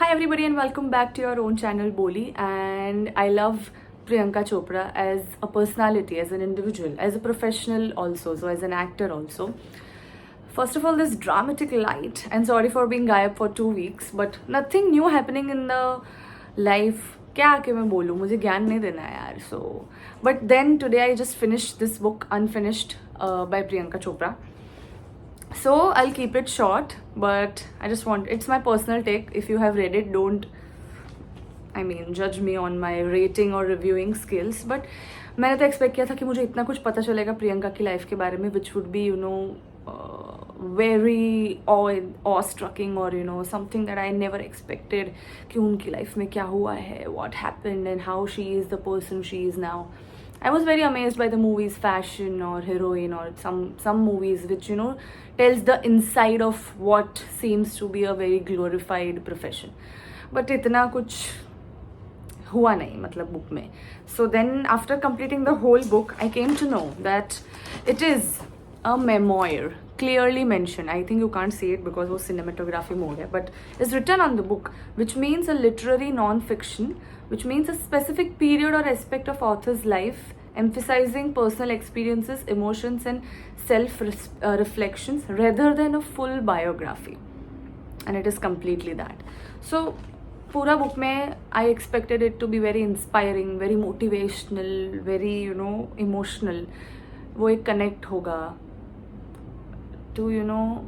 Hi everybody and welcome back to your own channel Boli, and I love Priyanka Chopra as a personality, as an individual, as a professional also, so as an actor also. First of all, this dramatic light, and sorry for being गायब for 2 weeks, but nothing new happening in the life. क्या आके मैं बोलूँ, मुझे ज्ञान नहीं देना है यार. So but then today I just finished this book Unfinished by Priyanka Chopra. So I'll keep it short, but I just want, it's my personal take. If you have read it, don't, judge me on my rating or reviewing skills. But मैंने तो expect किया था कि मुझे इतना कुछ पता चलेगा प्रियंका की लाइफ के बारे में, which would be very awe-strucking or something that I never expected कि उनकी लाइफ में क्या हुआ है, what happened and how she is the person she is now. I was very amazed by the movies Fashion or Heroine or some movies which tells the inside of what seems to be a very glorified profession. But इतना कुछ हुआ नहीं मतलब book में. So then after completing the whole book, I came to know that it is a memoir, clearly mentioned. I think you can't see it because वो cinematography mode है, but it's written on the book, which means a literary non-fiction, which means a specific period or aspect of author's life, emphasizing personal experiences, emotions and self-reflections rather than a full biography. And it is completely that. So पूरा book में I expected it to be very inspiring, very motivational, very emotional. वो एक connect होगा to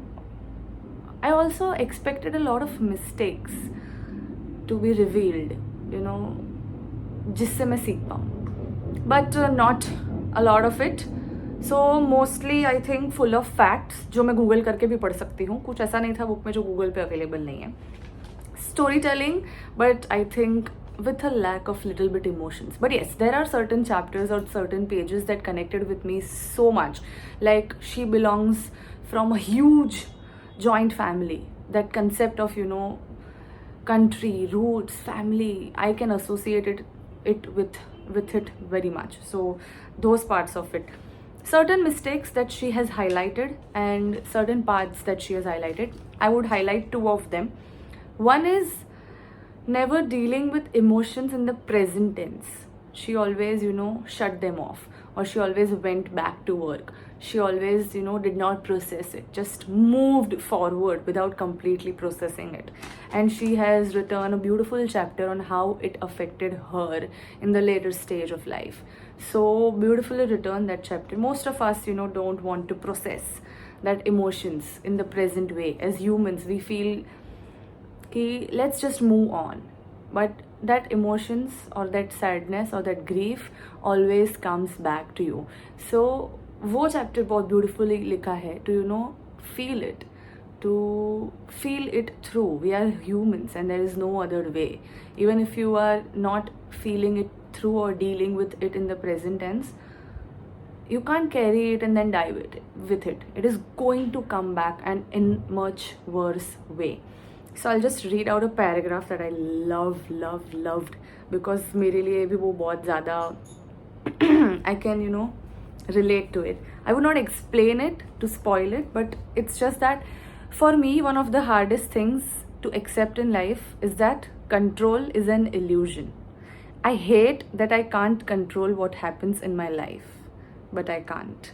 I also expected a lot of mistakes to be revealed, जिससे मैं सीख पाऊँ, but not a lot of it. So mostly I think full of facts जो मैं Google करके भी पढ़ सकती हूँ. कुछ ऐसा नहीं था बुक में जो गूगल पे अवेलेबल नहीं है. Storytelling, but I think with a lack of little bit emotions. But yes, there are certain chapters or certain pages that connected with me so much. Like she belongs from a huge joint family. That concept of country, roots, family, I can associate it with it very much. So those parts of it. Certain mistakes that she has highlighted and certain parts that she has highlighted, I would highlight two of them. One is never dealing with emotions in the present tense. She always shut them off, or she always went back to work. She always did not process it, just moved forward without completely processing it. And she has written a beautiful chapter on how it affected her in the later stage of life. So beautifully written, that chapter. Most of us don't want to process that emotions in the present way. As humans, we feel let's just move on, but that emotions or that sadness or that grief always comes back to you. So वो chapter बहुत beautifully लिखा है to feel it, to feel it through. We are humans and there is no other way. Even if you are not feeling it through or dealing with it in the present tense, you can't carry it and then die with it. It is going to come back and in much worse way. So I'll just read out a paragraph that I loved because मेरे लिए भी वो बहुत ज़्यादा I can relate to it. I would not explain it to spoil it, but it's just that for me one of the hardest things to accept in life is that control is an illusion. I hate that I can't control what happens in my life, but I can't.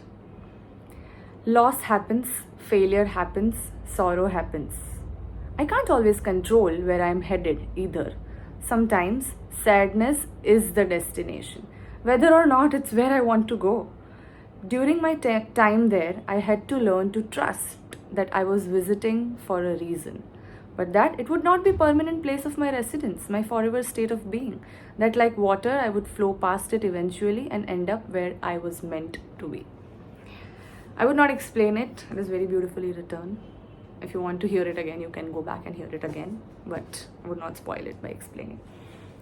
Loss happens, failure happens, sorrow happens. I can't always control where I'm headed either. Sometimes sadness is the destination, whether or not it's where I want to go. During my time there, I had to learn to trust that I was visiting for a reason, but that it would not be permanent place of my residence, my forever state of being. That like water, I would flow past it eventually and end up where I was meant to be. I would not explain it. It is very beautifully written. If you want to hear it again, you can go back and hear it again, but I would not spoil it by explaining.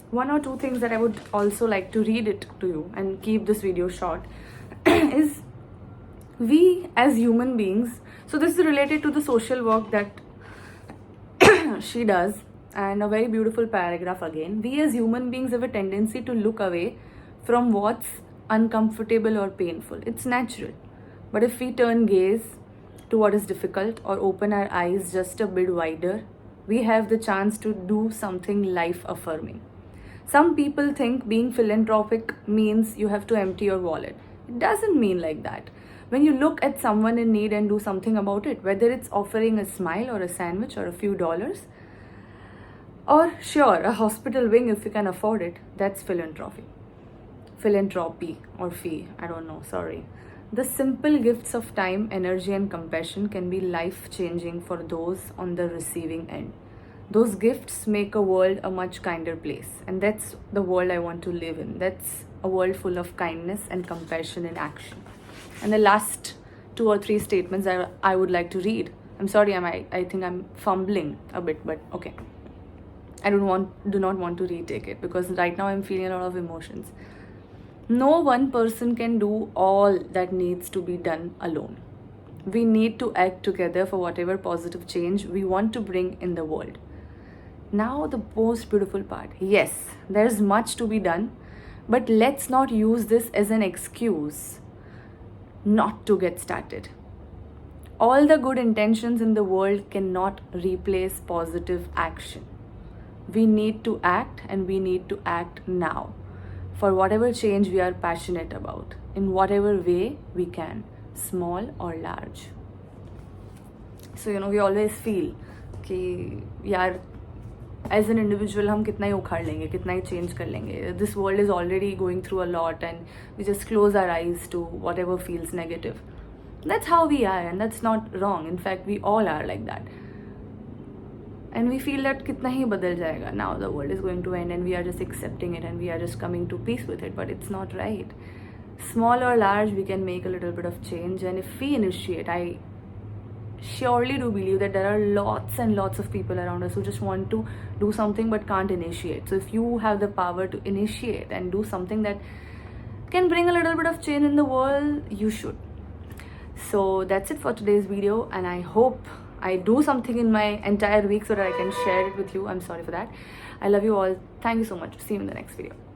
One or two things that I would also like to read it to you and keep this video short is we as human beings, so this is related to the social work that she does, and a very beautiful paragraph again. We as human beings have a tendency to look away from what's uncomfortable or painful. It's natural. But if we turn gaze to what is difficult or open our eyes just a bit wider, we have the chance to do something life affirming. Some people think being philanthropic means you have to empty your wallet. It doesn't mean like that. When you look at someone in need and do something about it, whether it's offering a smile or a sandwich or a few dollars, or sure, a hospital wing if you can afford it, that's philanthropy. Philanthropy or fee, I don't know, sorry. The simple gifts of time, energy, and compassion can be life changing for those on the receiving end. Those gifts make a world a much kinder place, and that's the world I want to live in. That's a world full of kindness and compassion in action. And the last 2 or 3 statements I would like to read. I'm sorry, I think I'm fumbling a bit, but okay. I do not want to retake it because right now I'm feeling a lot of emotions. No one person can do all that needs to be done alone. We need to act together for whatever positive change we want to bring in the world. Now the most beautiful part. Yes, there's much to be done, but let's not use this as an excuse not to get started. All the good intentions in the world cannot replace positive action. We need to act, and we need to act now for whatever change we are passionate about, in whatever way we can, small or large. So, we always feel कि यार as an individual हम कितना ही उखाड़ लेंगे, कितना ही change कर लेंगे. This world is already going through a lot and we just close our eyes to whatever feels negative. That's how we are, and that's not wrong. In fact, we all are like that. And we feel that kitna hi badal jayega. Now the world is going to end and we are just accepting it and we are just coming to peace with it. But it's not right. Small or large, we can make a little bit of change. And if we initiate, I surely do believe that there are lots and lots of people around us who just want to do something but can't initiate. So if you have the power to initiate and do something that can bring a little bit of change in the world, you should. So that's it for today's video, and I hope I do something in my entire week so that I can share it with you. I'm sorry for that. I love you all. Thank you so much. See you in the next video.